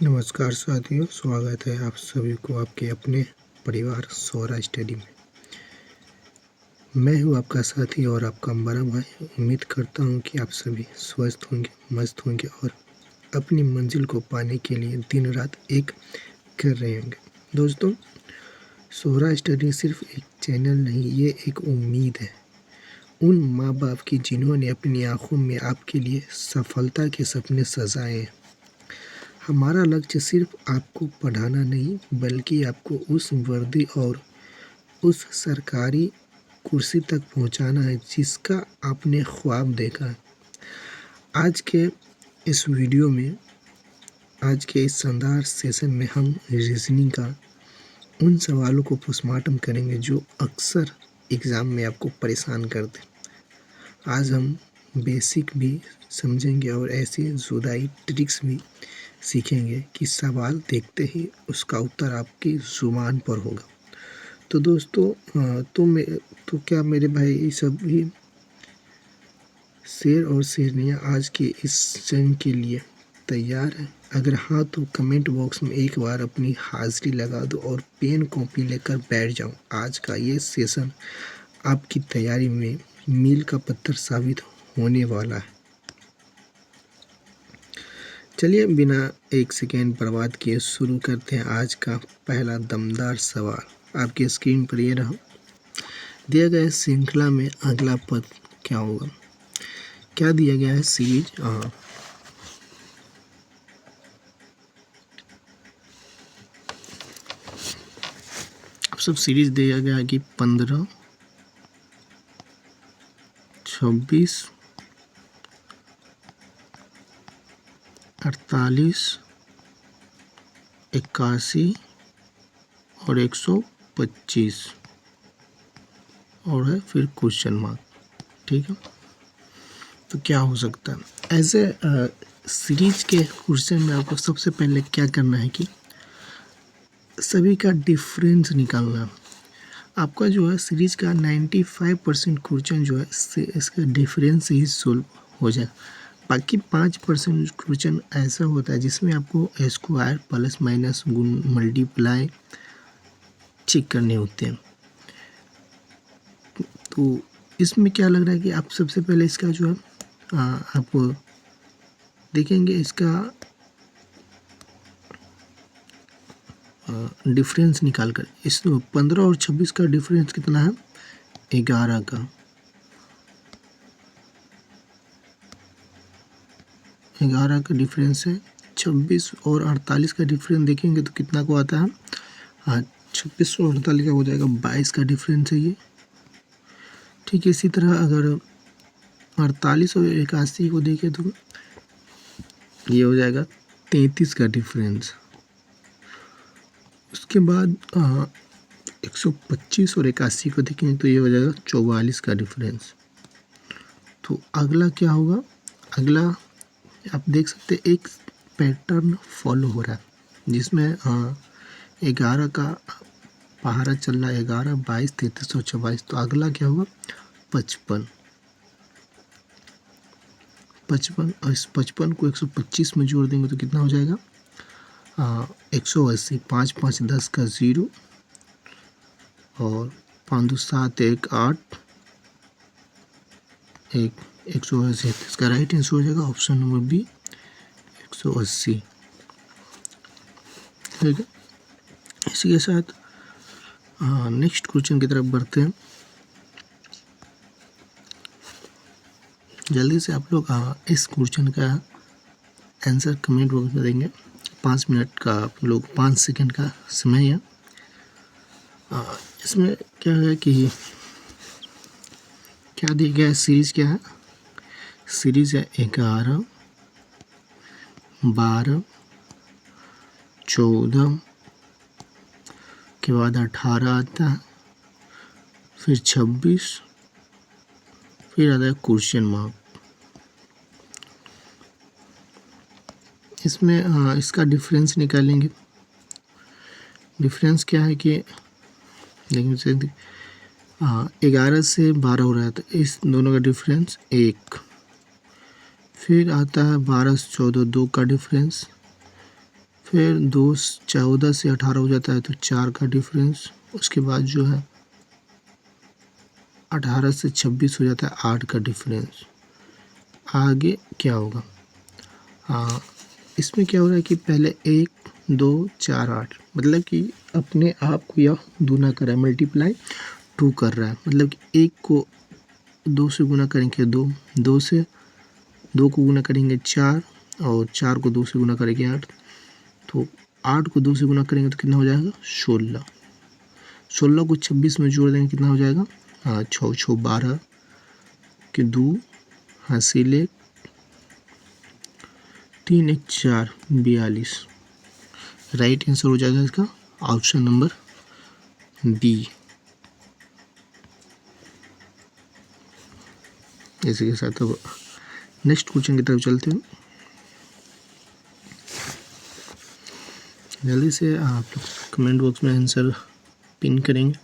नमस्कार साथियों, स्वागत है आप सभी को आपके अपने परिवार सौरा स्टडी में। मैं हूं आपका साथी और आपका बड़ा भाई। उम्मीद करता हूं कि आप सभी स्वस्थ होंगे, मस्त होंगे और अपनी मंजिल को पाने के लिए दिन रात एक कर रहे होंगे। दोस्तों, सौरा स्टडी सिर्फ एक चैनल नहीं, ये एक उम्मीद है उन माँ बाप की जिन्होंने अपनी आँखों में आपके लिए सफलता के सपने सजाए हैं। हमारा लक्ष्य सिर्फ आपको पढ़ाना नहीं, बल्कि आपको उस वर्दी और उस सरकारी कुर्सी तक पहुंचाना है जिसका आपने ख्वाब देखा है। आज के इस वीडियो में, आज के इस शानदार सेशन में हम रीजनिंग का उन सवालों को पोस्टमार्टम करेंगे जो अक्सर एग्ज़ाम में आपको परेशान करते हैं। आज हम बेसिक भी समझेंगे और ऐसी जुदाई ट्रिक्स भी सीखेंगे कि सवाल देखते ही उसका उत्तर आपकी ज़ुबान पर होगा। तो दोस्तों, तो क्या मेरे भाई सभी शेर और शेरनियाँ आज के इस जंग के लिए तैयार हैं? अगर हाँ तो कमेंट बॉक्स में एक बार अपनी हाज़िरी लगा दो और पेन कॉपी लेकर बैठ जाओ। आज का ये सेशन आपकी तैयारी में मील का पत्थर साबित होने वाला है। चलिए बिना एक सेकेंड बर्बाद किए शुरू करते हैं आज का पहला दमदार सवाल। आपकी स्क्रीन पर ये रहा। दिया गया श्रृंखला में अगला पद क्या होगा? क्या दिया गया है? सीरीज। सब सीरीज दिया गया है कि 15, 26, 48, 81 और 125 और है फिर क्वेश्चन मार्क। ठीक है, तो क्या हो सकता है ऐसे सीरीज के क्वेश्चन में? आपको सबसे पहले क्या करना है कि सभी का डिफरेंस निकालना है। आपका जो है सीरीज का 95% क्वेश्चन जो है इसका डिफरेंस ही सोल्व हो जाए। बाकी 5% क्वेश्चन ऐसा होता है जिसमें आपको स्क्वायर प्लस माइनस गुण मल्टीप्लाई चेक करने होते हैं। तो इसमें क्या लग रहा है कि आप सबसे पहले इसका जो है आप देखेंगे इसका डिफरेंस निकाल कर। इस 15 और 26 का डिफरेंस कितना है? 11 का। 11 का डिफरेंस है। 26 और 48 का डिफरेंस देखेंगे तो कितना को आता है? 26 और 48 का हो जाएगा 22 का डिफरेंस है ये। ठीक है, इसी तरह अगर 48 और 81 को देखें तो ये हो जाएगा 33 का डिफरेंस। उसके बाद 125 और 81 को देखेंगे तो ये हो जाएगा 44 का डिफरेंस। तो अगला क्या होगा? अगला आप देख सकते हैं एक पैटर्न फॉलो हो रहा है जिसमें 11 का पहाड़ा चल रहा है। 11, 22, 33 और 44। तो अगला क्या होगा? 55। और इस 55 को 125 में जोड़ देंगे तो कितना हो जाएगा? 180। 5, 5, 10 का 0 और 5, 2, 7, 1, 8, 180। इसका राइट आंसर हो जाएगा ऑप्शन नंबर बी, 180। ठीक है, इसी के साथ नेक्स्ट क्वेश्चन की तरफ बढ़ते हैं। जल्दी से आप लोग इस क्वेश्चन का आंसर कमेंट बॉक्स में देंगे। 5 मिनट का आप लोग 5 सेकंड का समय है। इसमें क्या है कि क्या दिया गया है? सीरीज क्या है? सीरीज है 11, 12, 14 के बाद 18 आता है, फिर 26, फिर आता है क्वेश्चन मार्क। इसमें इसका डिफरेंस निकालेंगे। डिफरेंस क्या है कि देखिए 11 से 12 हो रहा है तो इस दोनों का डिफरेंस 1। फिर आता है 12 से 14, 2 का डिफरेंस। फिर 2 14 से 18 हो जाता है तो 4 का डिफरेंस। उसके बाद जो है 18 से 26 हो जाता है 8 का डिफरेंस। आगे क्या होगा? हाँ, इसमें क्या हो रहा है कि पहले 1 2 4 8 मतलब कि अपने आप को यह दूना कर रहा है, मल्टीप्लाई 2 कर रहा है। मतलब कि 1 को 2 से गुना करेंगे 2, 2 से 2 को गुना करेंगे 4 और 4 को 2 से गुना करेंगे 8। तो 8 को 2 से गुना करेंगे तो कितना हो जाएगा? 16। 16 को 26 में जोड़ देंगे कितना हो जाएगा? हाँ, 6 6 12 के 2 हासिल 1 3 1 4 42। राइट आंसर हो जाएगा इसका ऑप्शन नंबर बी। इसी के साथ अब नेक्स्ट क्वेश्चन की तरफ चलते हैं। जल्दी से आप लोग कमेंट बॉक्स में आंसर पिन करेंगे।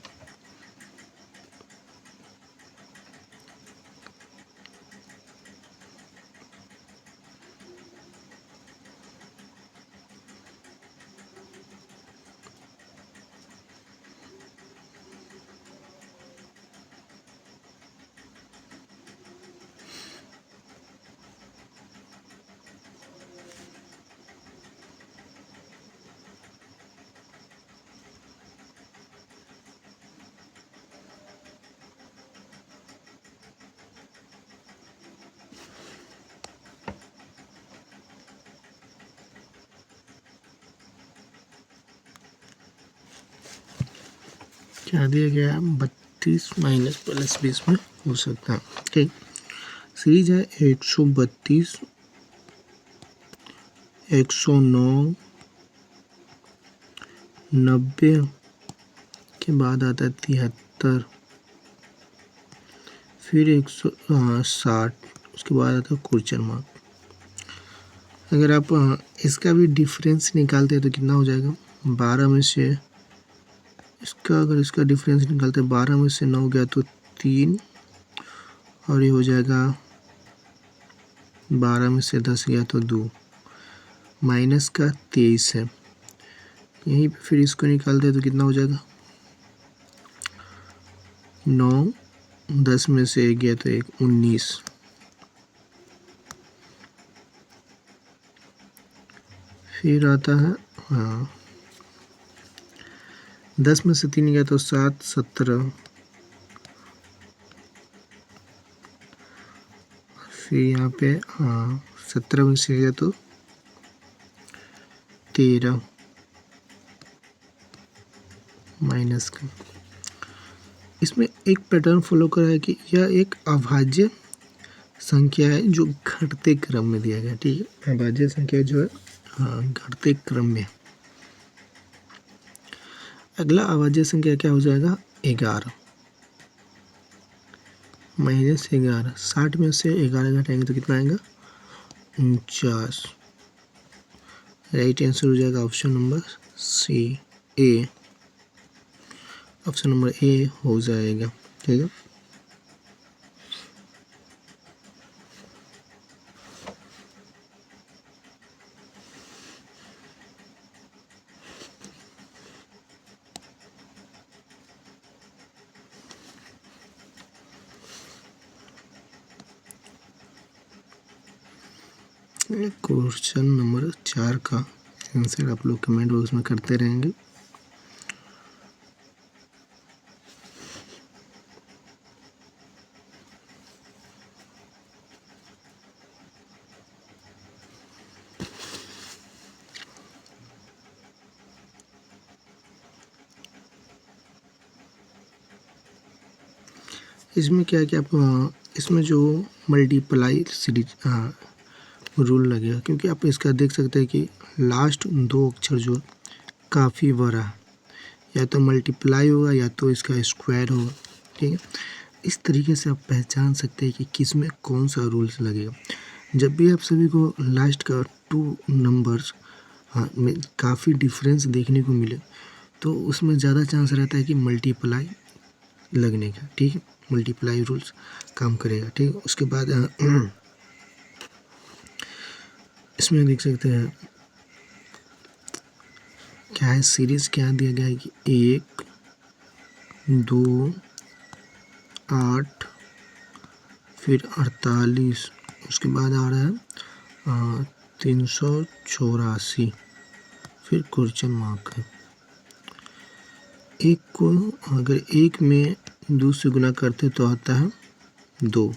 क्या दिया गया है? 32 माइनस प्लस 20 में हो सकता है। ठीक, सीरीज है 132 109 90 के बाद आता है 73 फिर 160 उसके बाद आता है क्वेश्चन मार्क। अगर आप इसका भी डिफरेंस निकालते हैं तो कितना हो जाएगा? 12 में से अगर इसका डिफरेंस निकालते हैं 12 में से 9 गया तो 3 और ये हो जाएगा 12 में से 10 गया तो 2 माइनस का 23 है। यहीं पे फिर इसको निकालते हैं तो कितना हो जाएगा? 9 10 में से 1 गया तो 1 19। फिर आता है हाँ 10 में से 3 गया तो 7 17। फिर यहाँ पे हाँ 17 में से गया तो 13 माइनस का। इसमें एक पैटर्न फॉलो करा है कि यह एक अभाज्य संख्या है जो घटते क्रम में दिया गया। ठीक है, अभाज्य संख्या जो है हाँ घटते क्रम में। अगला अभाज्य संख्या क्या हो जाएगा? 11 माइनस 11। 60 में से 11 घटाएंगे तो कितना आएगा? 49। राइट आंसर हो जाएगा option number C A. Option number A हो जाएगा। ठीक है, क्वेश्चन नंबर 4 का आंसर आप लोग कमेंट बॉक्स में करते रहेंगे। इसमें क्या है कि आप इसमें जो मल्टीप्लाई सीरीज रूल लगेगा, क्योंकि आप इसका देख सकते हैं कि लास्ट 2 अक्षर जो काफ़ी बड़ा है, या तो मल्टीप्लाई होगा या तो इसका स्क्वायर होगा। ठीक है, इस तरीके से आप पहचान सकते हैं कि किस में कौन सा रूल्स लगेगा। जब भी आप सभी को लास्ट का 2 नंबर्स में काफ़ी डिफरेंस देखने को मिले तो उसमें ज़्यादा चांस रहता है कि मल्टीप्लाई लगने का। ठीक है, मल्टीप्लाई रूल्स काम करेगा। ठीक है, उसके बाद इसमें देख सकते हैं क्या है, सीरीज क्या दिया गया है कि 1, 2, 8, फिर 48, उसके बाद आ रहा है 384, फिर क्वेश्चन मार्क है। एक को अगर 1 में 2 से गुना करते तो आता है 2,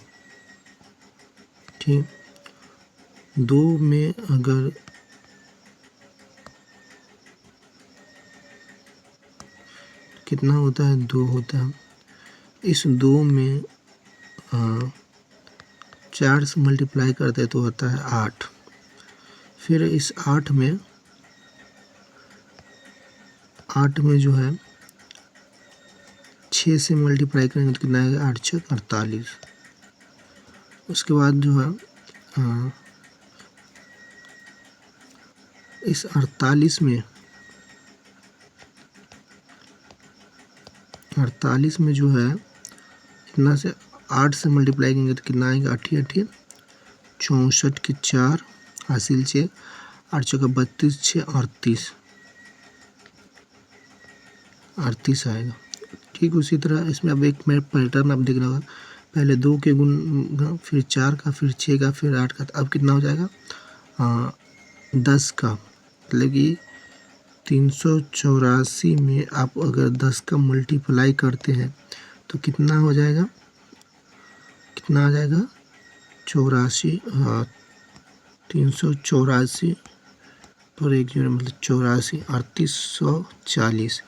ठीक। 2 में अगर कितना होता है, 2 होता है। इस 2 में 4 से मल्टीप्लाई करते तो होता है 8। फिर इस 8 में जो है 6 से मल्टीप्लाई करेंगे तो कितना आएगा, 8 6 48। उसके बाद जो है इस 48 में जो है कितना से 8 से मल्टीप्लाई करेंगे तो कितना आएगा, 8 8 64 के 4 हासिल 6, 8 6 32 6 38 आएगा। ठीक उसी तरह इसमें अब एक पैटर्न आप देख रहे होगा, पहले 2 के गुण, फिर 4 का, फिर 6 का, फिर 8 का, अब कितना हो जाएगा 10 का। मतलब कि 384 में आप अगर 10 का मल्टीप्लाई करते हैं तो कितना हो जाएगा, कितना आ जाएगा 84, 384 पर 1 0 मतलब 84, 3840।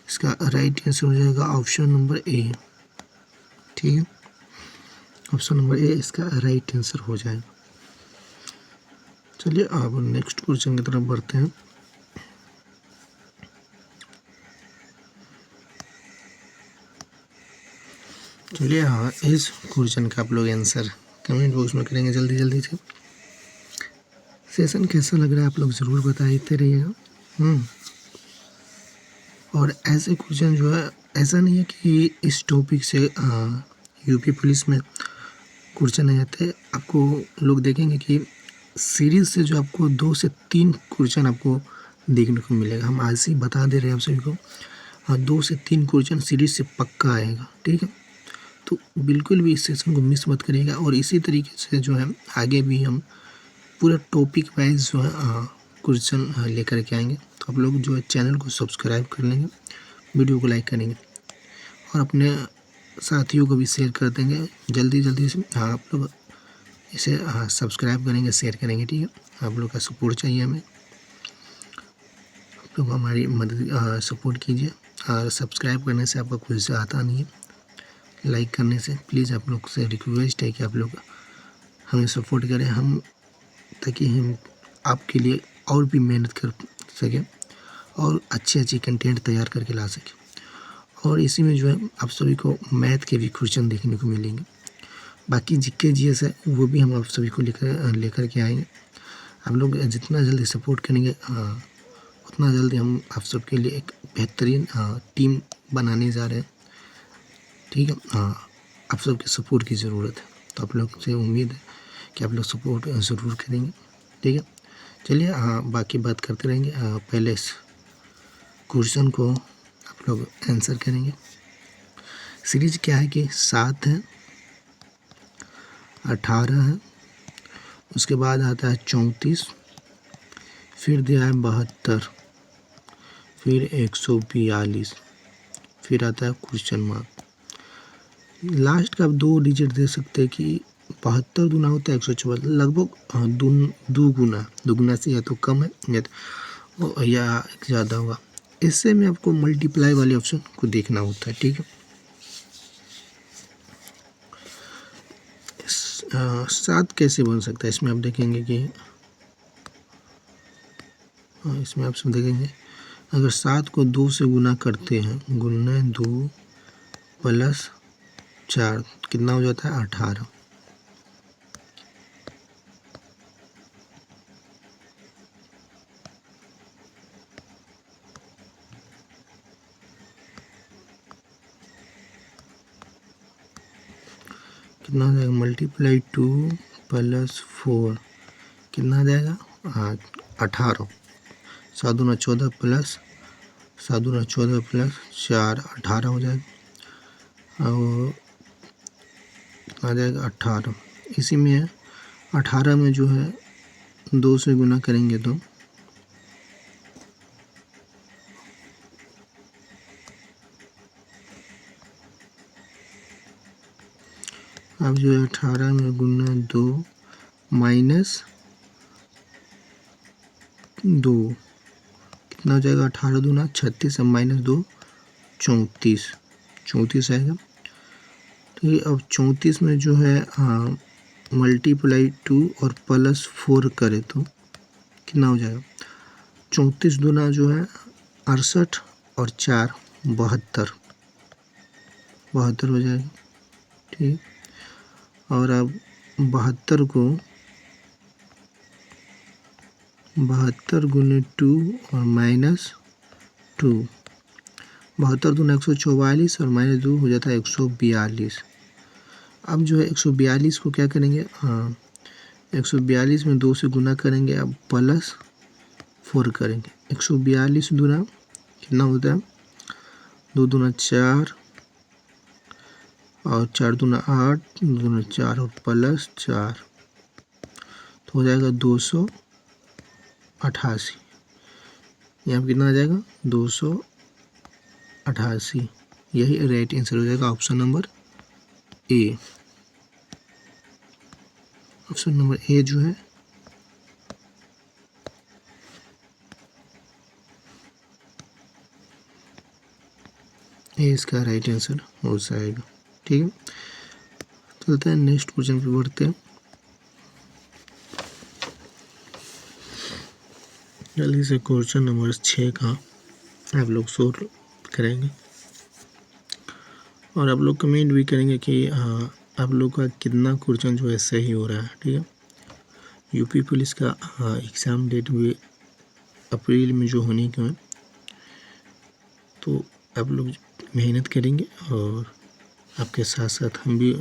इसका राइट आंसर हो जाएगा ऑप्शन नंबर ए। ठीक है, ऑप्शन नंबर ए इसका राइट आंसर हो जाएगा। चलिए अब नेक्स्ट क्वेश्चन की तरफ बढ़ते हैं। चलिए हाँ, इस क्वेश्चन का आप लोग आंसर कमेंट बॉक्स में करेंगे जल्दी जल्दी से। सेशन कैसा लग रहा है आप लोग ज़रूर बताते रहिएगा। और ऐसे क्वेश्चन जो है, ऐसा नहीं है कि इस टॉपिक से यूपी पुलिस में क्वेश्चन नहीं आते। आपको लोग देखेंगे कि सीरीज से जो आपको 2 से 3 क्वेश्चन आपको देखने को मिलेगा। हम आज ही बता दे रहे हैं आप सभी को, 2 से 3 क्वेश्चन सीरीज से पक्का आएगा। ठीक है, तो बिल्कुल भी इस सेशन को मिस मत करिएगा। और इसी तरीके से जो है आगे भी हम पूरा टॉपिक वाइज जो है क्वेश्चन लेकर के आएंगे। तो आप लोग जो है चैनल को सब्सक्राइब कर लेंगे, वीडियो को लाइक करेंगे और अपने साथियों को भी शेयर कर देंगे जल्दी जल्दी से। हाँ, आप लोग इसे सब्सक्राइब करेंगे, शेयर करेंगे। ठीक है, आप लोग का सपोर्ट चाहिए हमें, आप लोग हमारी मदद सपोर्ट कीजिए। और सब्सक्राइब करने से आपका कुछ से आता नहीं है, लाइक करने से। प्लीज़ आप लोग से रिक्वेस्ट है कि आप लोग हमें सपोर्ट करें, हम ताकि हम आपके लिए और भी मेहनत कर सकें और अच्छे कंटेंट तैयार करके ला सकें। और इसी में जो है आप सभी को मैथ के भी क्वेश्चन देखने को मिलेंगे। बाकी जीके जीएस है वो भी हम आप सभी को लेकर के आएंगे। आप लोग जितना जल्दी सपोर्ट करेंगे उतना जल्दी हम आप सबके लिए एक बेहतरीन टीम बनाने जा रहे हैं। ठीक है, आप सबके सपोर्ट की ज़रूरत है, तो आप लोग से उम्मीद है कि आप लोग सपोर्ट ज़रूर करेंगे। ठीक है, चलिए बाकी बात करते रहेंगे। पहले इस क्वेश्चन को आप लोग आंसर करेंगे। सीरीज क्या है कि 7 है, 18 है, उसके बाद आता है 34, फिर दिया है 72, फिर 142, फिर आता है क्वेश्चन मार्क। लास्ट का आप 2 डिजिट दे सकते हैं कि 72 दूना होता है 144, लगभग दुगुना से या तो कम है या ज़्यादा होगा। इससे में आपको मल्टीप्लाई वाले ऑप्शन को देखना होता है। ठीक है, 7 कैसे बन सकता है, इसमें आप देखेंगे कि इसमें आप सब देखेंगे अगर 7 को 2 से गुना करते हैं, गुना 2 प्लस 4 कितना हो जाता है 18। कितना हो जाएगा, मल्टीप्लाई 2 प्लस 4 कितना आ जाएगा 18, 7 दूना 14 प्लस 7 दूना 14 प्लस 4 18 हो जाएगा और आ जाएगा 18। इसी में है 18 में जो है 2 से गुना करेंगे तो अब जो है 18 में गुना 2 माइनस 2 कितना हो जाएगा 18 दूना 36 और माइनस 2 34 आएगा। तो ये अब 34 में जो है मल्टीप्लाई 2 और प्लस 4 करें तो कितना हो जाएगा 34 दूना जो है 68 और 4 72 हो जाएगा। ठीक, और अब 72 गुने 2 और माइनस 2 72 दूना 144 और माइनस 2 हो जाता है 142। अब जो है 142 को क्या करेंगे 142 में 2 से गुना करेंगे अब प्लस 4 करेंगे 142 दूना कितना होता है 2 दूना 4 और 4 दूना 8 2 दूना 4 और प्लस 4 तो हो जाएगा 288। यहाँ पर कितना आ जाएगा 288। यही राइट आंसर हो जाएगा ऑप्शन नंबर ए। ऑप्शन नंबर ए जो है ए इसका राइट आंसर हो जाएगा। ठीक है, चलते हैं नेक्स्ट क्वेश्चन पे बढ़ते हैं। जल्दी से क्वेश्चन नंबर 6 का आप लोग सोल्व करेंगे और आप लोग कमेंट भी करेंगे कि आप लोग का कितना क्वेश्चन जो है सही हो रहा है। ठीक है, यूपी पुलिस का एग्ज़ाम डेट हुए अप्रैल में जो होने का है, तो आप लोग मेहनत करेंगे और आपके साथ साथ हम भी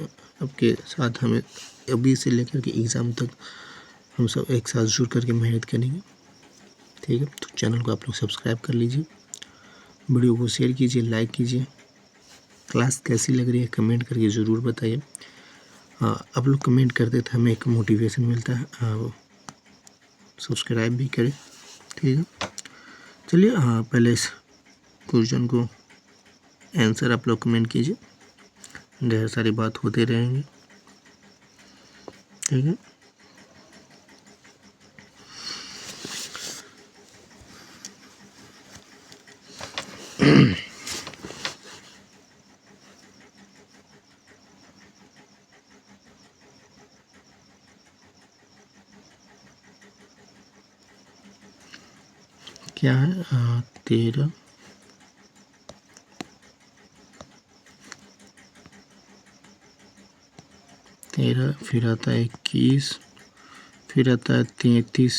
आपके साथ हमें अभी से लेकर के एग्ज़ाम तक हम सब एक साथ जुड़ करके मेहनत करेंगे। ठीक है, तो चैनल को आप लोग सब्सक्राइब कर लीजिए, वीडियो को शेयर कीजिए, लाइक कीजिए। क्लास कैसी लग रही है कमेंट करके ज़रूर बताइए। आप लोग कमेंट करते तो हमें एक मोटिवेशन मिलता है। सब्सक्राइब भी करें। ठीक है, चलिए पहले इस क्वेश्चन को आंसर आप लोग कमेंट कीजिए, ढेर सारी बात होते रहेंगे। ठीक है, क्या है 13 फिर आता है 21 फिर आता है 33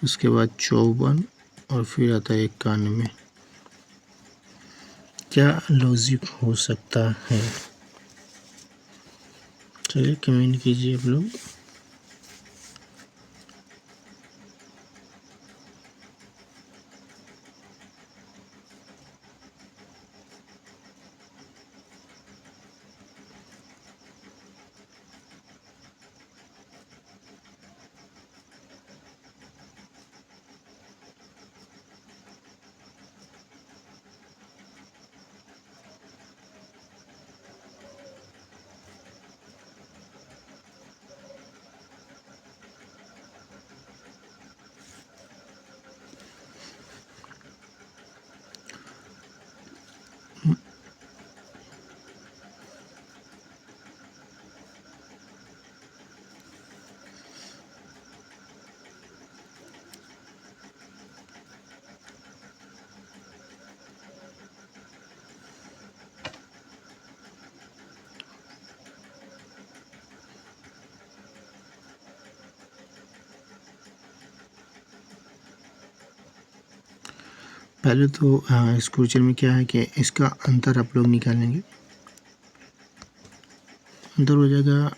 उसके बाद 54 और फिर आता है 91। क्या लॉजिक हो सकता है? चलिए कमेंट कीजिए आप लोग। पहले तो इस क्वेश्चन में क्या है कि इसका अंतर आप लोग निकालेंगे। अंतर हो जाएगा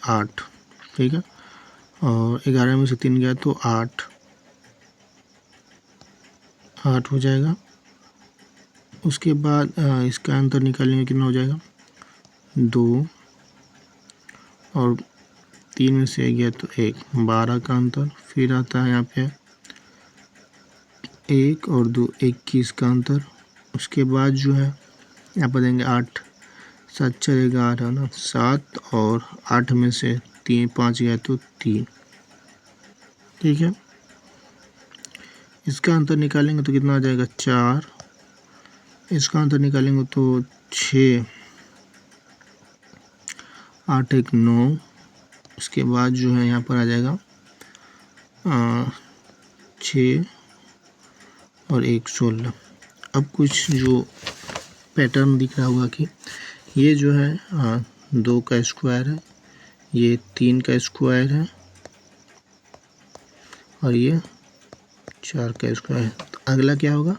8 ठीक है, और 11 में से 3 गया तो 8 8 हो जाएगा। उसके बाद इसका अंतर निकालेंगे, कितना हो जाएगा 2 और 3 में से गया तो 1, 12 का अंतर। फिर आता है यहाँ पे 1 और 2, 21 का अंतर। उसके बाद जो है यहाँ पर देंगे 8, 7 चलेगा 8 है ना, 7 और 8 में से 3, 5 गया तो 3। ठीक है, इसका अंतर निकालेंगे तो कितना आ जाएगा 4। इसका अंतर निकालेंगे तो 6, 8 1 9। उसके बाद जो है यहाँ पर आ जाएगा 6 और 1 16। अब कुछ जो पैटर्न दिख रहा होगा कि ये जो है 2 का स्क्वायर है, ये 3 का स्क्वायर है और ये 4 का स्क्वायर है। तो अगला क्या होगा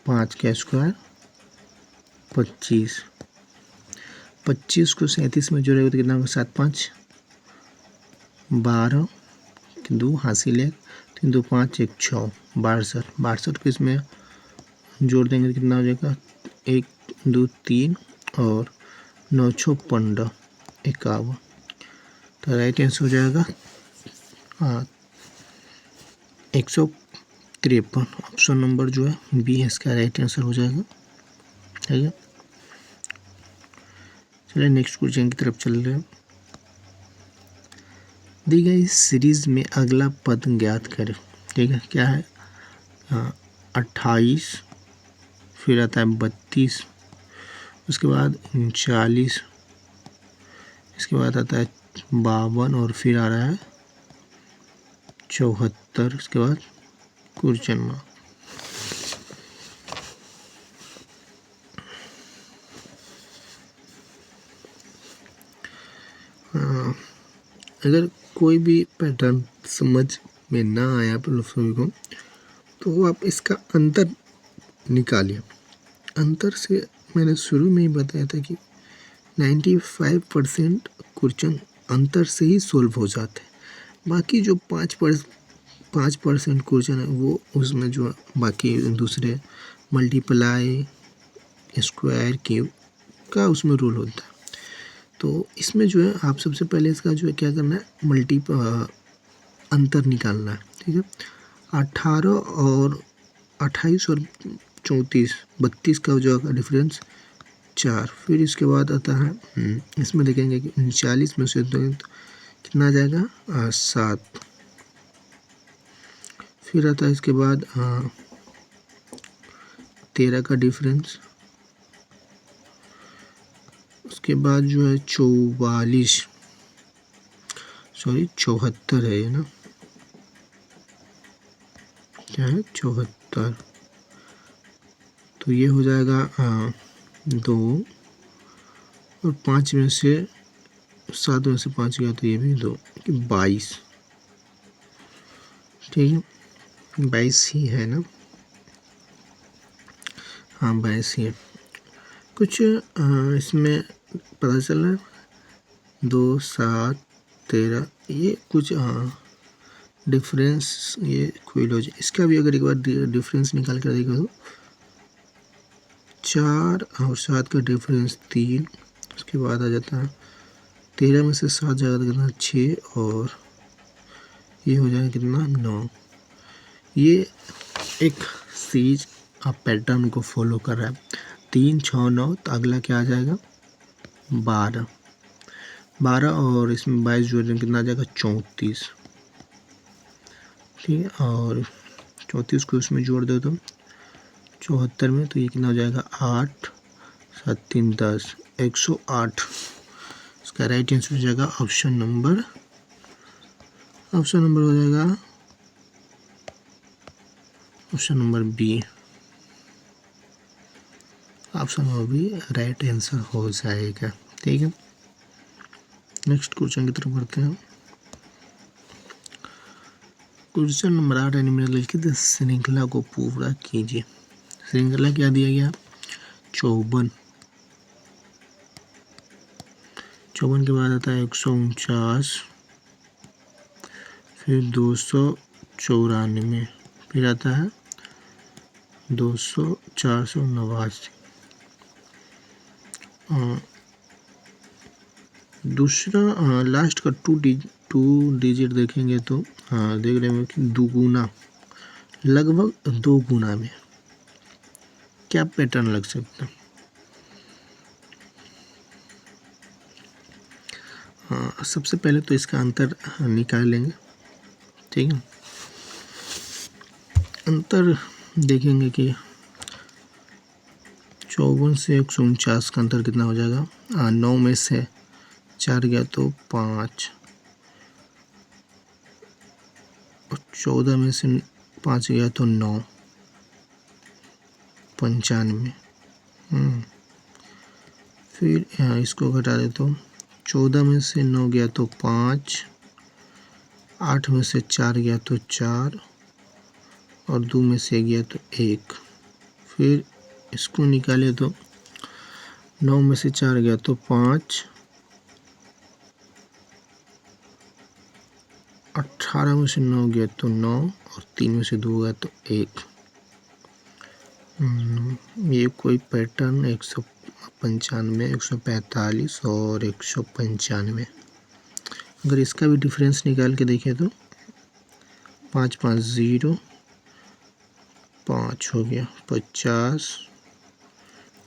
5 का स्क्वायर 25। 25 को 37 में जोड़ेगा तो कितना होगा 7 5 12, 2 हासिल 1, 3 2 5 1 6, 62। 62 को इसमें जोड़ देंगे तो कितना हो जाएगा 1 2 3 और 9 6 15 51। तो राइट आंसर हो जाएगा 153। ऑप्शन नंबर जो है बी है इसका राइट आंसर हो जाएगा। ठीक है, चलिए नेक्स्ट क्वेश्चन की तरफ चल रहे हैं। दी गई सीरीज में अगला पद ज्ञात करें। ठीक है, क्या है 28, फिर आता है 32, उसके बाद 39, इसके बाद आता है 52 और फिर आ रहा है 74, उसके बाद क्वेश्चन मार्क। अगर कोई भी पैटर्न समझ में ना आया आप लोग सभी को तो आप इसका अंतर निकालिए। अंतर से मैंने शुरू में ही बताया था कि 95% क्वेश्चन अंतर से ही सोल्व हो जाते हैं। बाकी जो 5% क्वेश्चन है वो उसमें जो बाकी दूसरे मल्टीप्लाई स्क्वायर क्यूब का उसमें रूल होता है। तो इसमें जो है आप सबसे पहले इसका जो है क्या करना है अंतर निकालना है। ठीक है, 18 और 28 और 34 32 का जो डिफरेंस 4। फिर इसके बाद आता है इसमें देखेंगे कि 39 में से तो कितना आ जाएगा 7। फिर आता है इसके बाद 13 का डिफरेंस। उसके बाद जो है 74 है ये ना, क्या है 74। तो ये हो जाएगा 2 और 5 में से 7 में से 5 गया तो ये भी 2, 22। ठीक है, 22 ही है ना, हाँ 22 ही है। कुछ इसमें पता चल रहा है 2 7 13 ये कुछ डिफरेंस ये क्विल हो जाए। इसका भी अगर एक बार डिफरेंस निकाल कर देखो तो 4 और 7 का डिफरेंस 3। उसके बाद आ जाता है 13 में से 7 जाएगा तो कितना 6 और ये हो जाएगा कितना 9। ये एक सीरीज आप पैटर्न को फॉलो कर रहा है 3 6 9। तो अगला क्या आ जाएगा 12 और इसमें 22 जोड़ने कितना आ जाएगा 34। ठीक है, और 34 को इसमें जोड़ दो तो 74 में तो ये कितना हो जाएगा 8 7 3 10 108। इसका राइट आंसर हो जाएगा ऑप्शन नंबर हो जाएगा option number B. Option number B right answer हो जाएगा। ठीक है, नेक्स्ट क्वेश्चन की तरफ बढ़ते हैं। क्वेश्चन नंबर 8 है निम्नलिखित श्रृंखला को पूरा कीजिए। श्रृंखला क्या दिया गया 54। 54 के बाद आता है 149, फिर 294, फिर आता है 200 489। दूसरा लास्ट का टू डिजिट देखेंगे तो देख रहे हैं कि दुगुना, लगभग 2 गुना में क्या पैटर्न लग सकता है। सबसे पहले तो इसका अंतर निकाल लेंगे, ठीक है। अंतर देखेंगे कि 54 से 149 का अंतर कितना हो जाएगा। 9 में से 4 गया तो 5, और 14 में से 5 गया तो 9, 95। फिर इसको घटा दे तो 14 में से 9 गया तो 5, 8 में से 4 गया तो 4, और 2 में से गया तो 1। फिर इसको निकाले तो 9 में से 4 गया तो 5, 18 में से 9 गया तो 9, और 3 में से 2 गया तो 1। ये कोई पैटर्न 195, 145 और 195। अगर इसका भी डिफरेंस निकाल के देखें तो 5 5 0, 5 हो गया 50,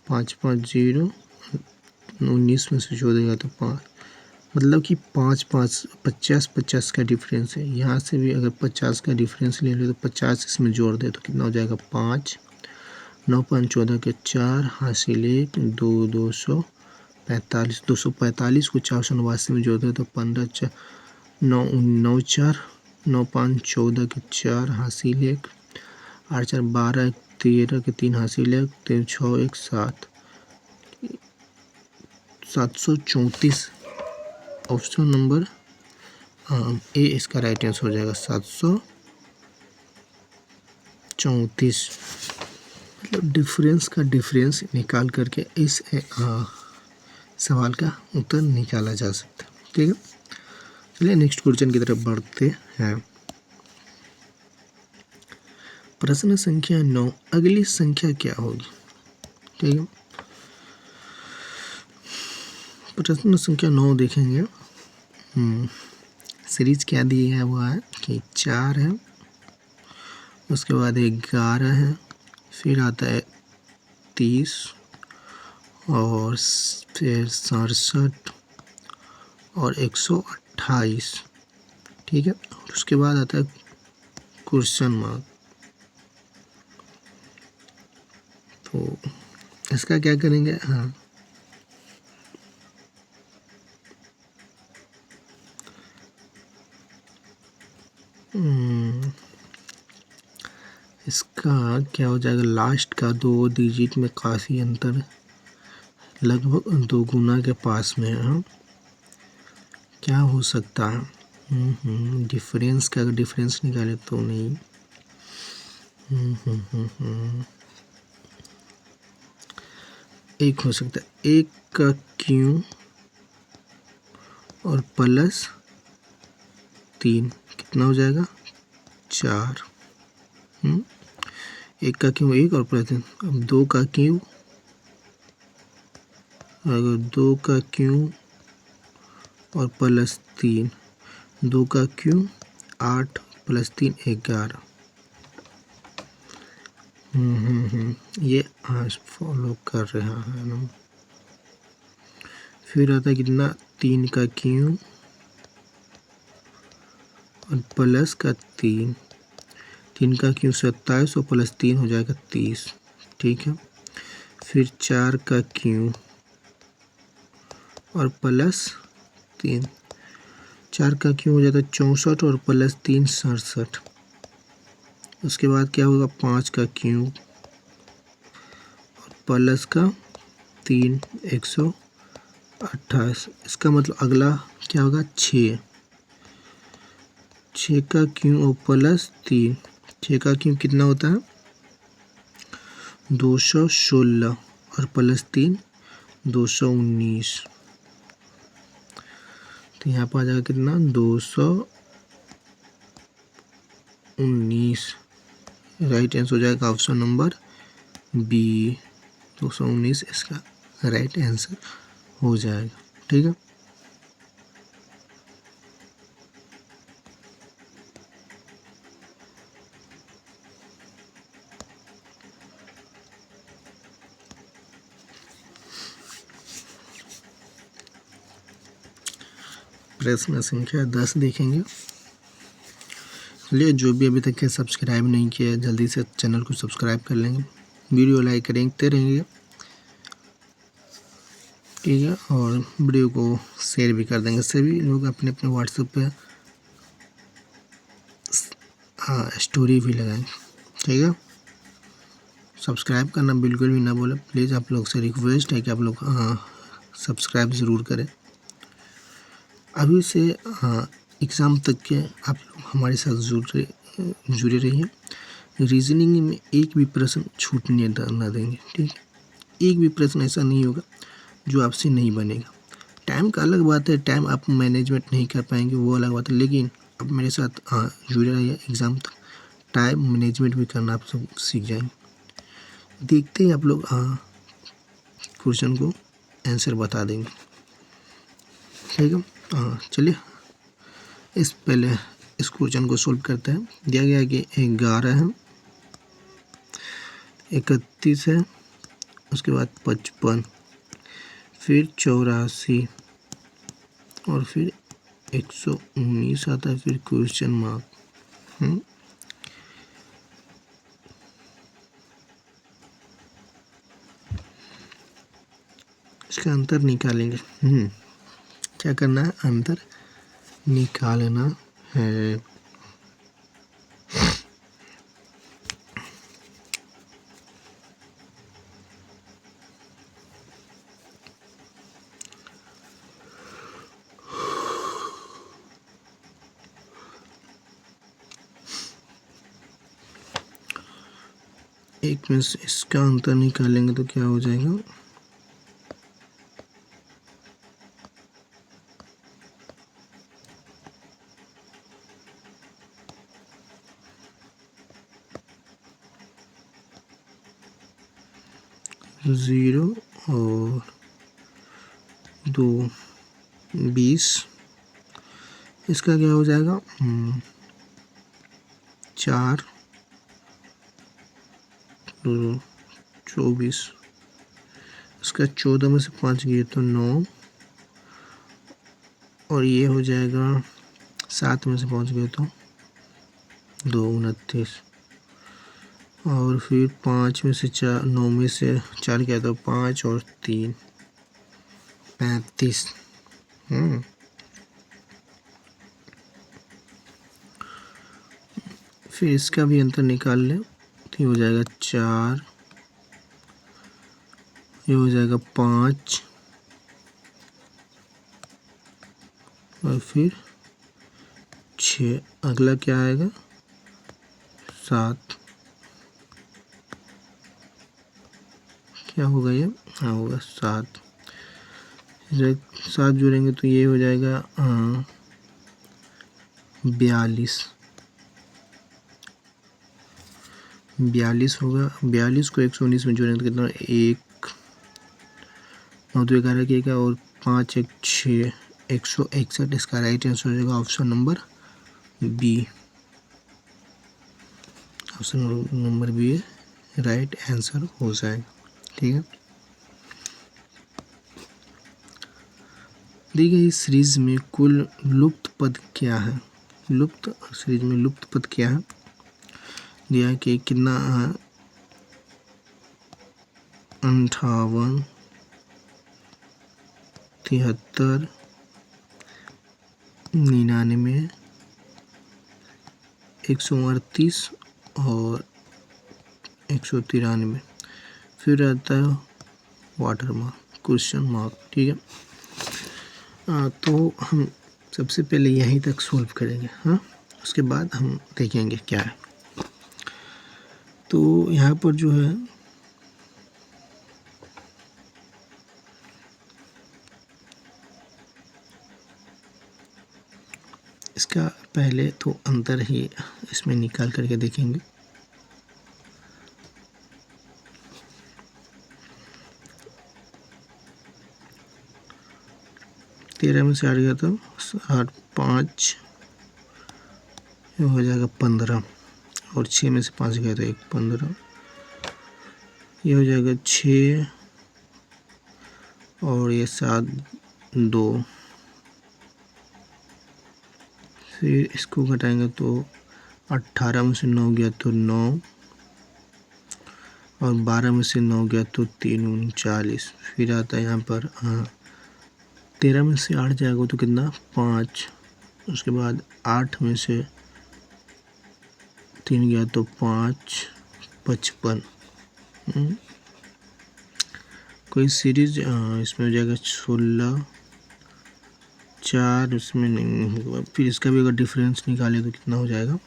5 5 0, 19 में से जोड़ देगा तो 5, मतलब कि 5 5 50 50 का डिफरेंस है। यहाँ से भी अगर 50 का डिफरेंस ले ले तो 50 इसमें जोड़ दे तो कितना हो जाएगा 5, 9 5 14 के 4, हासिल 1, 2 245, 245 को 489 में जोड़ दे तो 15 4 9 9 4, 9 5 14 के 4, हासिल 1, 8 4 12, 13 के 3, हासिल 1, 3 6 1 7, 734। ऑप्शन नंबर ए इसका राइट आंसर हो जाएगा 734। मतलब डिफरेंस का डिफरेंस निकाल करके इस सवाल का उत्तर निकाला जा सकता है, ठीक है। चलिए नेक्स्ट क्वेश्चन की तरफ बढ़ते हैं। प्रश्न संख्या 9, अगली संख्या क्या होगी, ठीक है। प्रश्न संख्या 9 देखेंगे। सीरीज क्या दी है वो है कि 4 है, उसके बाद 11 है, फिर आता है 30, और फिर 67 और 128, ठीक है। उसके बाद आता है क्वेश्चन मार्क। तो इसका क्या करेंगे, इसका क्या हो जाएगा, लास्ट का 2 डिजिट में काफ़ी अंतर, लगभग 2 गुना के पास में है। क्या हो सकता है, डिफरेंस का, अगर डिफरेंस निकाले तो नहीं। एक हो सकता है, 1 का क्यू और प्लस 3 कितना हो जाएगा 4। 1 का क्यू 1 और प्लस 3। अब 2 का क्यू, अगर 2 का क्यू और प्लस 3, 2 का क्यू 8 प्लस 3 11। ये आज फॉलो कर रहा है ना। फिर आता है कितना, 3 का क्यू और प्लस का 3, 3 का क्यू 27 और प्लस 3 हो जाएगा 30, ठीक है। फिर 4 का क्यू और प्लस 3, 4 का क्यू हो जाता है 64 और प्लस 3 67। उसके बाद क्या होगा, 5 का क्यू और प्लस का 3 128। इसका मतलब अगला क्या होगा 6, 6 का क्यू और प्लस 3, 6 का क्यू कितना होता है 216 और प्लस 3 219। तो यहाँ पर आ जाएगा कितना 219। राइट आंसर हो जाएगा ऑप्शन नंबर बी 219 इसका राइट आंसर हो जाएगा। ठीक है, प्रश्न संख्या 10 देखेंगे। चलिए, जो भी अभी तक है सब्सक्राइब नहीं किया जल्दी से चैनल को सब्सक्राइब कर लेंगे, वीडियो लाइक करेंगे रहेंगे, ठीक है, और वीडियो को शेयर भी कर देंगे। सभी लोग अपने अपने व्हाट्सएप पे स्टोरी भी लगाएंगे। ठीक है, सब्सक्राइब करना बिल्कुल भी ना बोले प्लीज़, आप लोग से रिक्वेस्ट है कि आप लोग सब्सक्राइब ज़रूर करें। अभी से एग्ज़ाम तक के आप लोग हमारे साथ जुड़े रहिए। रीजनिंग में एक भी प्रश्न छूटने ना देंगे। ठीक, एक भी प्रश्न ऐसा नहीं होगा जो आपसे नहीं बनेगा। टाइम का अलग बात है, टाइम आप मैनेजमेंट नहीं कर पाएंगे वो अलग बात है, लेकिन आप मेरे साथ जुड़े रहिए एग्ज़ाम तक, टाइम मैनेजमेंट भी करना आप सब सीख जाएंगे। देखते ही आप लोग क्वेश्चन को आंसर बता देंगे। ठीक है, चलिए पहले इस क्वेश्चन को सोल्व करते हैं। दिया गया है कि 11 है, 31 है, उसके बाद 55, फिर 84 और फिर 119 आता है, फिर क्वेश्चन मार्क। इसका अंतर निकालेंगे। क्या करना है, अंतर निकालना है। एक में से इसका अंतर निकालेंगे तो क्या हो जाएगा, ज़ीरो और 2 20। इसका क्या हो जाएगा, 4 24। इसका 14 में से 5 गए तो 9, और ये हो जाएगा 7 में से 5 गए तो 2 29, और फिर 5 में से 4, 9 में से 4 गया तो 5 और 3 35। फिर इसका भी अंतर निकाल लें तो ये हो जाएगा 4, ये हो जाएगा 5 और फिर 6। अगला क्या आएगा, 7। क्या होगा ये, होगा 7। 7 जोड़ेंगे तो ये हो जाएगा 42। 42 होगा। 42 को 119 में जोड़ेंगे तो कितना, 1 9 2 11 के का, और 5 1 6 161। इसका राइट आंसर हो जाएगा option number B. Option number B right answer हो जाएगा। ठीक है, दी गई सीरीज में कुल लुप्त पद क्या है। सीरीज में लुप्त पद क्या है, दिया है कि कितना, 58 73 99 138 और 193। फिर आता है वाटर मार्क, क्वेश्चन मार्क। ठीक है, तो हम सबसे पहले यहीं तक सॉल्व करेंगे। उसके बाद हम देखेंगे क्या है। तो यहाँ पर जो है इसका पहले तो अंतर ही इसमें निकाल करके देखेंगे। 13 में से 8 गया तो 8 5 ये हो जाएगा 15 और 6 में से 5 गया तो 1 15 ये हो जाएगा 6 और ये 7 2 फिर इसको घटाएंगे तो 18 में से 9 गया तो 9 और 12 में से 9 गया तो 3 39 फिर आता है यहाँ पर 13 में से 8 जाएगा तो कितना 5 उसके बाद 8 में से 3 गया तो 5 55 कोई सीरीज इसमें हो जाएगा 16 4 इसमें नहीं होगा। फिर इसका भी अगर डिफरेंस निकाले तो कितना हो जाएगा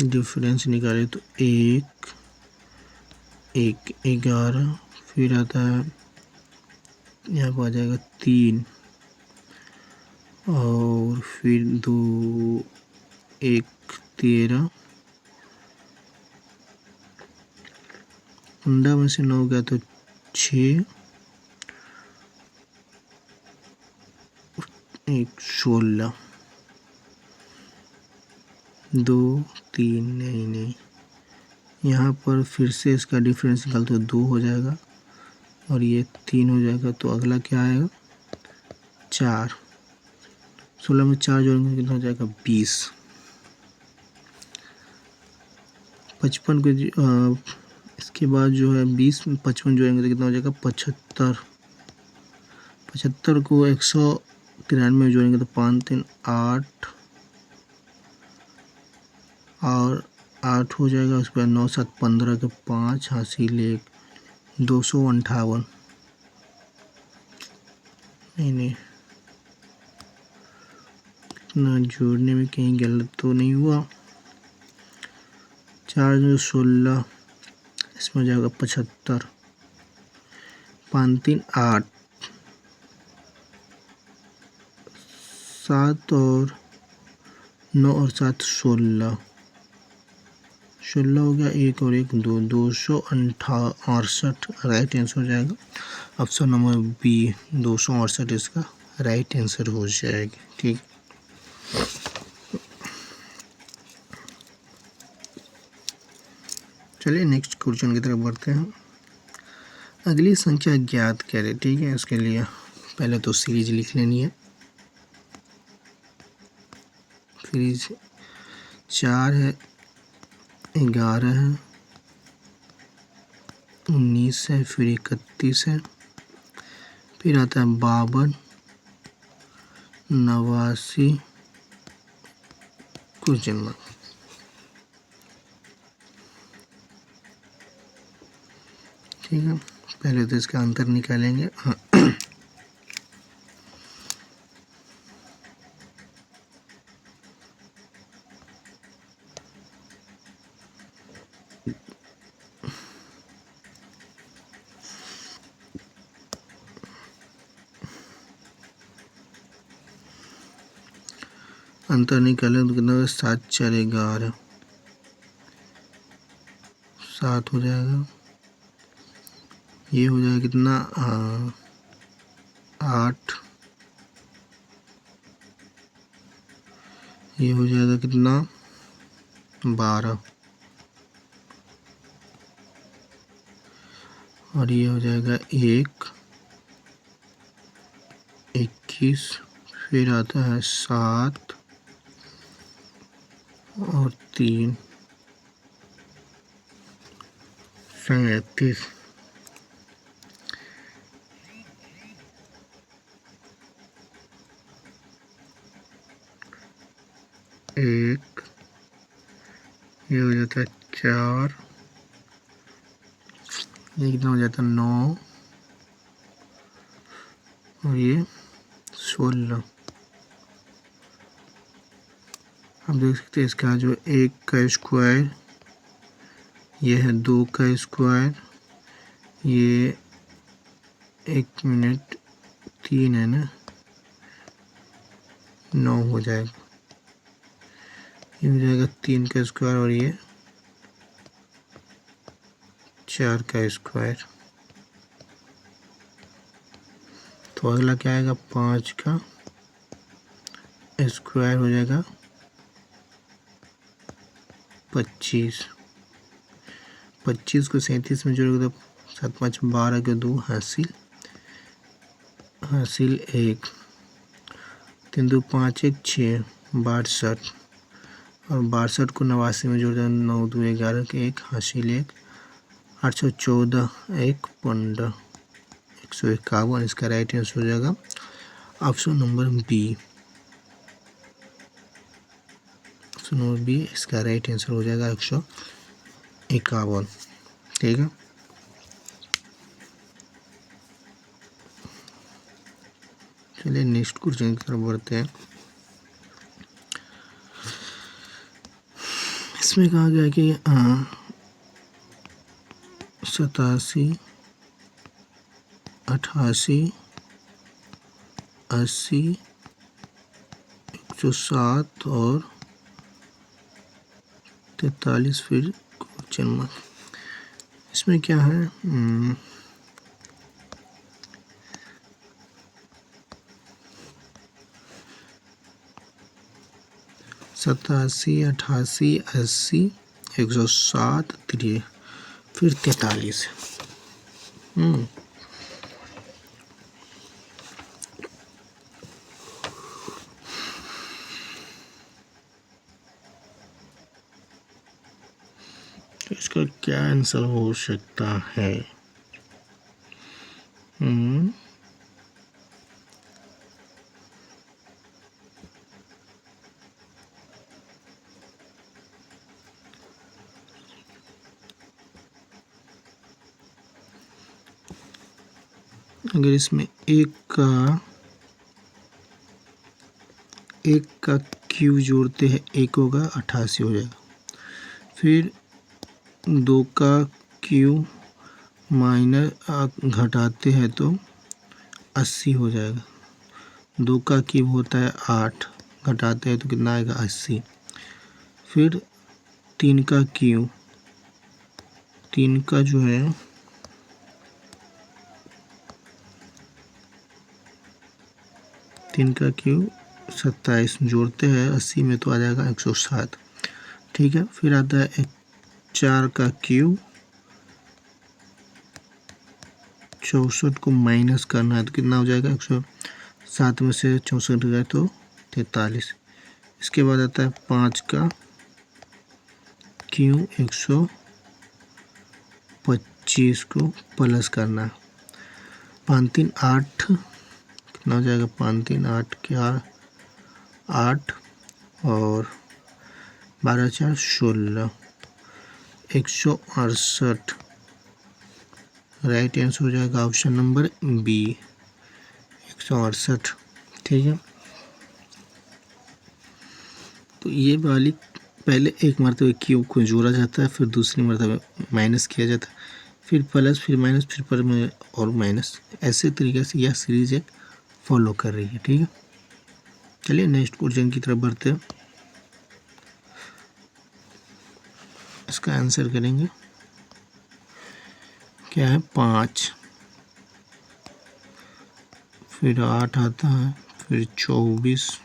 डिफरेंस निकाले तो 1 1 11 फिर आता है यहाँ पर आ जाएगा 3 और फिर 2 1 13 15 में से 9 गया तो 6 1 16 2 3 नहीं यहाँ पर फिर से इसका डिफरेंस निकाल तो 2 हो जाएगा और ये 3 हो जाएगा तो अगला क्या आएगा 4 16 में 4 जोड़ेंगे कितना हो जाएगा 20 55 को इसके बाद जो है 20 में 55 जोड़ेंगे तो कितना हो जाएगा 75 75 को 193 में जोड़ेंगे तो 5 3 8 और 8 हो जाएगा उसके बाद 9 7 15 के 5 हासिल 1 258 नहीं इतना जोड़ने में कहीं गलत तो नहीं हुआ 4 16 इसमें हो जाएगा 75 5 3 8 7 और 9 और 7 16 16 हो गया 1 और 1 2 268 राइट आंसर हो जाएगा ऑप्शन नंबर बी 268 इसका राइट आंसर हो जाएगी। ठीक चलिए नेक्स्ट क्वेश्चन की तरफ बढ़ते हैं। अगली संख्या ज्ञात करें। ठीक है इसके लिए पहले तो सीरीज लिख लेनी है। सीरीज 4 है 11 है 19 है फिर 31 है फिर आता है 52 89 क्वेश्चन मार्क। ठीक है पहले तो इसका अंतर निकालेंगे। अंतर निकालें तो कितना 7 4 11 7 हो जाएगा। ये हो जाएगा कितना 8 ये हो जाएगा कितना 12 और ये हो जाएगा 1 21 फिर आता है 7 और 3 37 1 ये हो जाता है 4 ये कितना हो जाता है 9 और ये 16। आप देख सकते हैं इसका जो 1 का स्क्वायर ये है 2 का स्क्वायर ये 1 मिनट 3 है ना 9 हो जाएगा। ये हो जाएगा 3 का स्क्वायर और ये 4 का स्क्वायर। तो अगला क्या आएगा, 5 का स्क्वायर हो जाएगा 25। 25 को 37 में जोड़ोगे तो 7 5 12 के 2 हासिल 1, 3 2 5 1 6 62, और 62 को 89 में जोड़ दें 9 2 11 के 1 हासिल 1, 814 1 15 151। इसका राइट आंसर हो जाएगा option number B. Option number B इसका राइट आंसर हो जाएगा 151। ठीक है, चलिए नेक्स्ट क्वेश्चन की तरफ बढ़ते हैं। इसमें कहा गया कि 87 88 80 107 और 43 फिर क्वेश्चन मार्क। इसमें क्या है, 87 88 80 107 फिर 43। तो इसका क्या आंसर हो सकता है? अगर इसमें एक का क्यू जोड़ते हैं, एक होगा 88 हो जाएगा। फिर 2 का क्यू माइनस घटाते हैं तो 80 हो जाएगा। 2 का क्यूब होता है 8, घटाते हैं तो कितना आएगा 80। फिर 3 का क्यू, 3 का जो है 3 का क्यू 27 जोड़ते हैं 80 में तो आ जाएगा 107। ठीक है, फिर आता है 4 का क्यू, 64 को माइनस करना है तो कितना हो जाएगा 107 में से 64 गए तो 43। इसके बाद आता है 5 का क्यू, 125 को प्लस करना है। 5 3 8 कितना हो जाएगा, 5 3 8 क्या 8 और 12 4 16 168। राइट आंसर हो जाएगा ऑप्शन नंबर बी 168। ठीक है, तो ये वाली पहले एक मरतबे क्यूब को जोड़ा जाता है, फिर दूसरी मरतबे माइनस किया जाता है, फिर प्लस, फिर माइनस, फिर पर और माइनस। ऐसे तरीके से यह सीरीज एक फॉलो कर रही है। ठीक है, चलिए नेक्स्ट क्वेश्चन की तरफ बढ़ते हैं। इसका आंसर करेंगे, क्या है 5, फिर 8 आता है, फिर 24,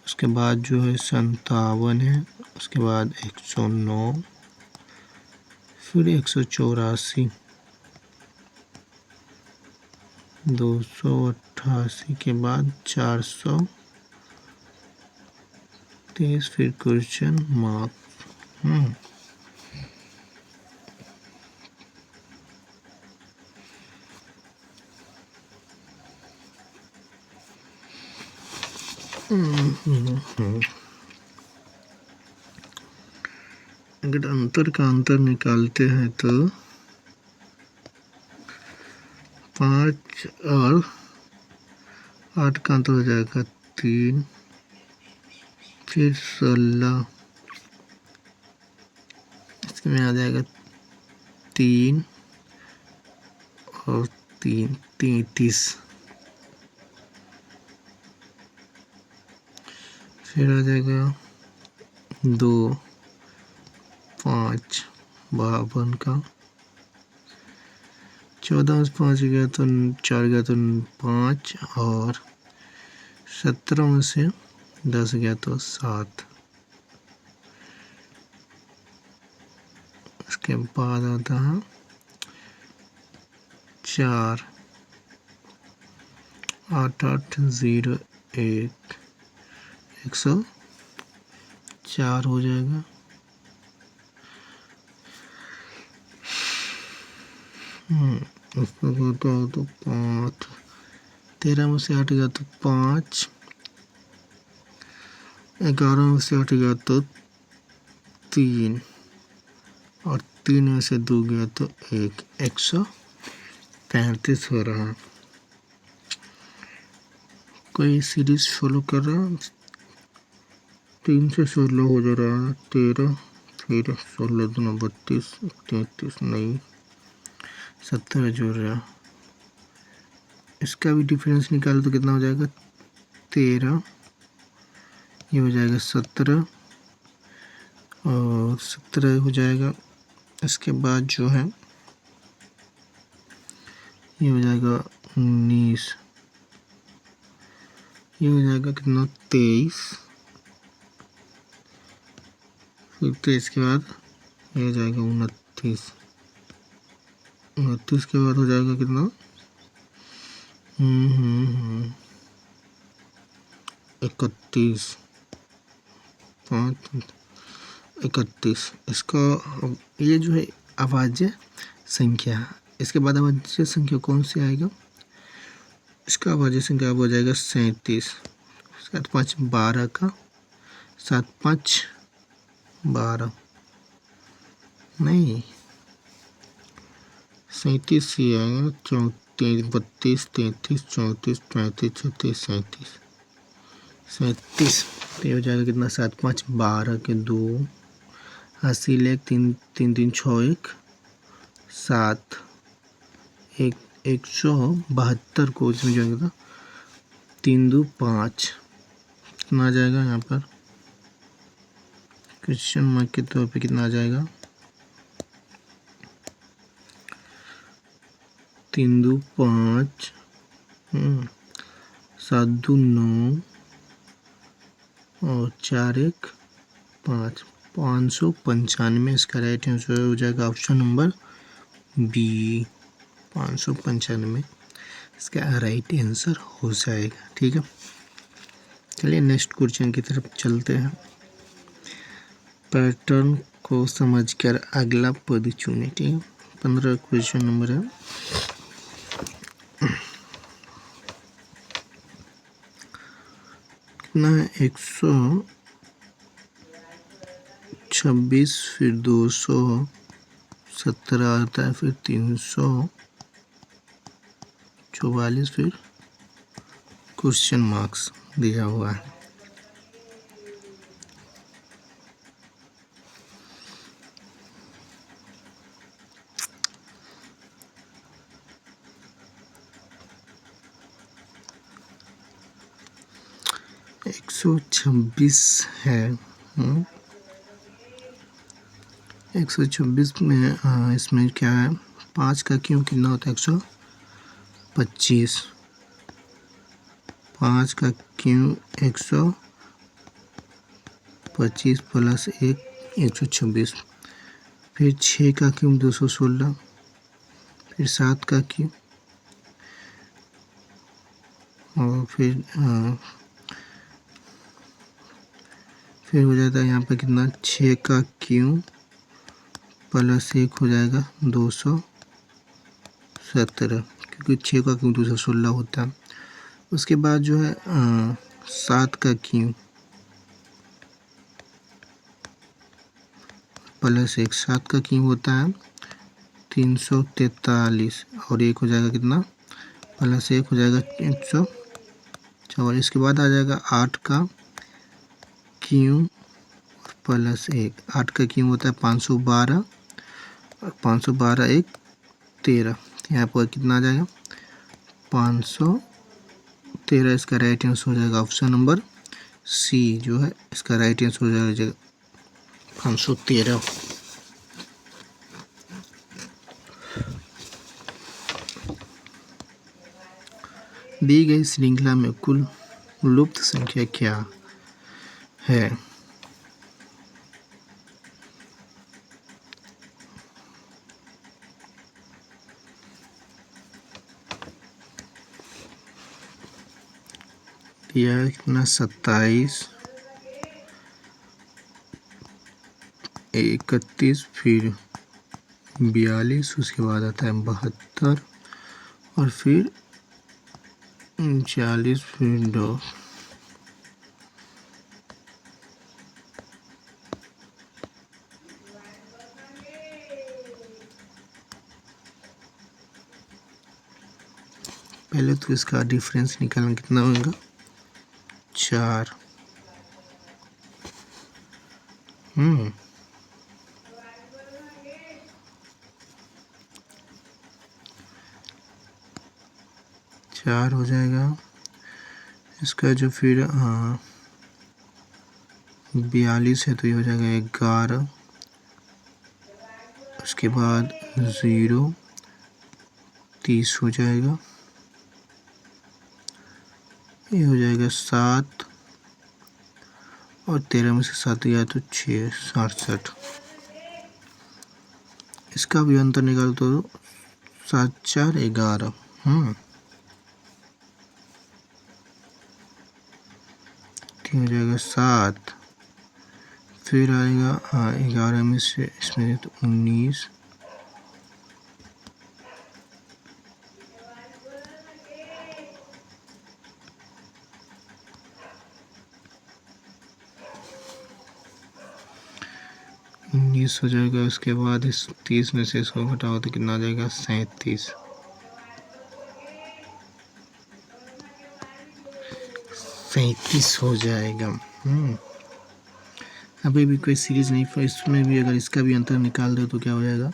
उसके बाद जो है 57 है, उसके बाद 109, फिर 184, 288 के बाद 430, फिर क्वेश्चन मार्क। अगर अंतर का अंतर निकालते हैं तो 5 और 8 का अंतर हो जाएगा 3, फिर 16, इसमें आ जाएगा 3 और 3 33, फिर आ जाएगा 2 5 52 का 14 में से 5 गया तो 4 गया तो 5, और 17 में से 10 गया तो 7। इसके बाद आता है 4, 8 8 0 1, 104 हो जाएगा। उसको करता हो तो 5, 13 में से 8 गया तो 5, 11 में से 8 गया तो 3, और 3 में से 2 गया तो 1, 135 हो रहा। कोई सीरीज फॉलो कर रहा, 3 से 16 हो जा रहा है, 13, फिर 16 2 32, 33 नहीं, 17 जोड़ रहा। इसका भी डिफरेंस निकालो तो कितना हो जाएगा, 13, ये हो जाएगा 17, और 17 हो जाएगा। इसके बाद जो है ये हो जाएगा 19, ये हो जाएगा कितना, 23, फिर 23 के बाद ये हो जाएगा 29, 29 के बाद हो जाएगा कितना, 31, 5 31। इसका ये जो है अभाज्य संख्या, इसके बाद अभाज्य संख्या कौन सी आएगा, इसका अभाज्य संख्या अब हो जाएगा 37। 7 5 12 का, 7 5 12 नहीं, 37 ही आएगा। 34 32 33 34 35 36 37, 37 तो ये हो जाएगा कितना, 7 5 12 के 2, 80 लेख 3 3 3 6 1 7, 172 को इसमें जो है 3 2 5, कितना आ जाएगा यहाँ पर क्वेश्चन मार्क के तौर पे कितना आ जाएगा, 3 2 5, 7 2 9, और 4 1 5, 595। इसका राइट आंसर हो जाएगा ऑप्शन नंबर बी, 595 इसका राइट आंसर हो जाएगा। ठीक है, चलिए नेक्स्ट क्वेश्चन की तरफ चलते हैं। पैटर्न को समझकर अगला पद चुनें। ठीक है, 15 क्वेश्चन नंबर है। कितना है, 126, फिर 217 आता है, फिर 344, फिर क्वेश्चन मार्क्स दिया हुआ है। एक 126 है। 126 में इसमें क्या है, 5 का क्यों कितना होता है, 125, 5 का क्यों 125 प्लस 1 126, फिर 6 का क्यों 216, फिर 7 का क्यों, और फिर हो जाता है यहाँ पे कितना, 6 का क्यों प्लस 1 हो जाएगा 217, क्योंकि 6 का क्यों 216 होता है। उसके बाद जो है 7 का क्यों प्लस 1, 7 का क्यों होता है 343, और 1 हो जाएगा कितना, प्लस 1 हो जाएगा 144। इसके बाद आ जाएगा 8 का क्यों प्लस 1, 8 का क्यों होता है 512, और 512 1 13, यहाँ पर कितना आ जाएगा 513। इसका राइट आंसर हो जाएगा ऑप्शन नंबर सी, जो है इसका राइट आंसर हो जाएगा 513। दी गई श्रृंखला में कुल लुप्त संख्या क्या है? दिया है कितना? 27, 31, फिर 42, उसके बाद आता है 72 और फिर 40, फिर 2। पहले तो इसका डिफरेंस निकालना कितना होगा? 4। 4 हो जाएगा। इसका जो फिर 42 है तो ये हो जाएगा 11। उसके बाद 0, 30 हो जाएगा। ये हो जाएगा 7 और 13 में से 7 गया तो 6, 67। इसका भी अंतर निकाल तो 7, 4, 11। हो जाएगा 7, फिर आएगा 11 में से इसमें तो 19, हो जाएगा। उसके बाद इस 30 में से इसको घटाओ तो कितना आ जाएगा? 37। 37 हो जाएगा। अभी भी कोई सीरीज नहीं, इसमें भी अगर इसका भी अंतर निकाल दो तो क्या हो जाएगा?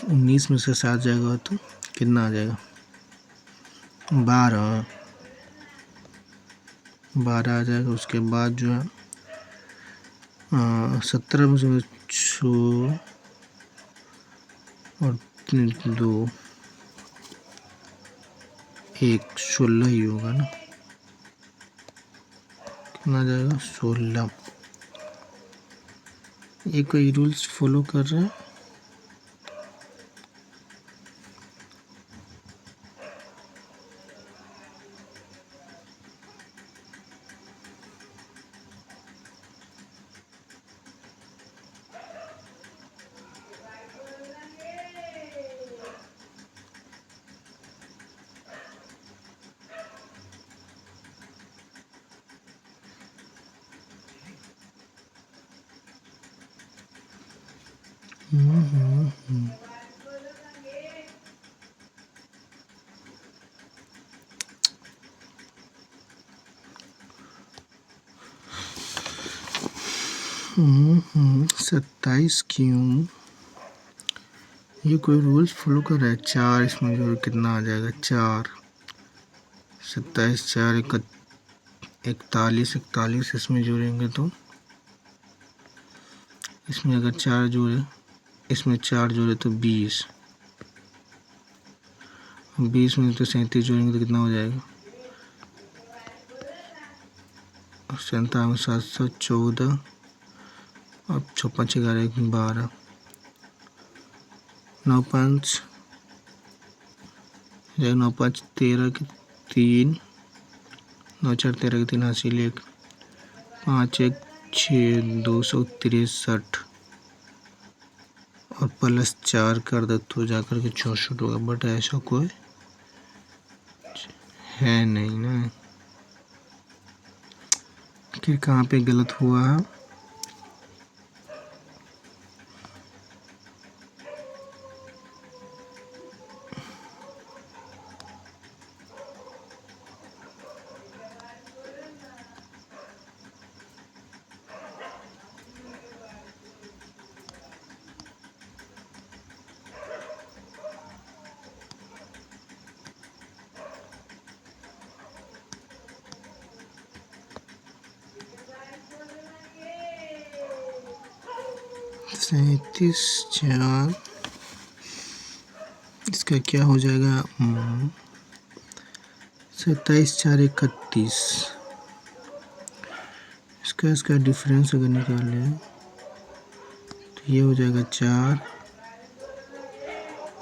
19 में से 7 जाएगा तो कितना आ जाएगा? 12। 12 आ जाएगा। उसके बाद जो है 17 में से 6 और 2, 1, 16 ही होगा ना? कितना आ जाएगा? 16। ये कोई रूल्स फॉलो कर रहे हैं? सत्ताईस क्यों? ये कोई रूल्स फॉलो कर रहा है? 4 इसमें जो कितना आ जाएगा? 4, 27, 4, 41, 41 इसमें जोड़ेंगे तो इसमें अगर 4 जोड़े, इसमें 4 जोड़े तो 20। 20 में तो 37 जोड़ेंगे तो कितना हो जाएगा? 57, 7, 14 और 6, 5, 11, 12, 9, 5, 9, 5, 13 के 3, 9, 4, 13 के 3 हासिल 1, 5, 1, 6, 263 और प्लस 4 कर दे तो जाकर के 64 होगा। बट ऐसा कोई है नहीं ना। फिर कहाँ पे गलत हुआ है? सैंतीस 4, इसका क्या हो जाएगा? 27 4 31। इसका डिफरेंस अगर निकालें तो ये हो जाएगा 4,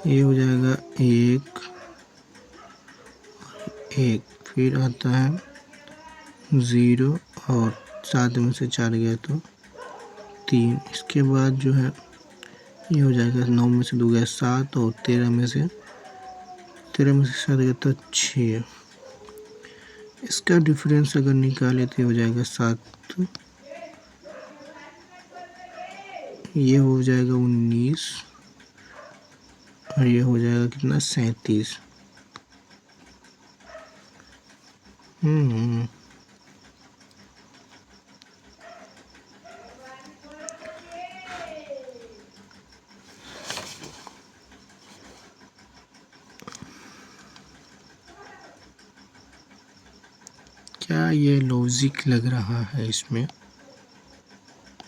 ये हो जाएगा 1, फिर आता है 0 और 7 में से 4 गया तो 3। इसके बाद जो है ये हो जाएगा 9 में से 2 गया 7 और 13 में से 7 गया तो 6। इसका डिफरेंस अगर निकाले तो ये हो जाएगा 7, ये हो जाएगा 19 और ये हो जाएगा कितना 37। क्या ये लॉजिक लग रहा है इसमें?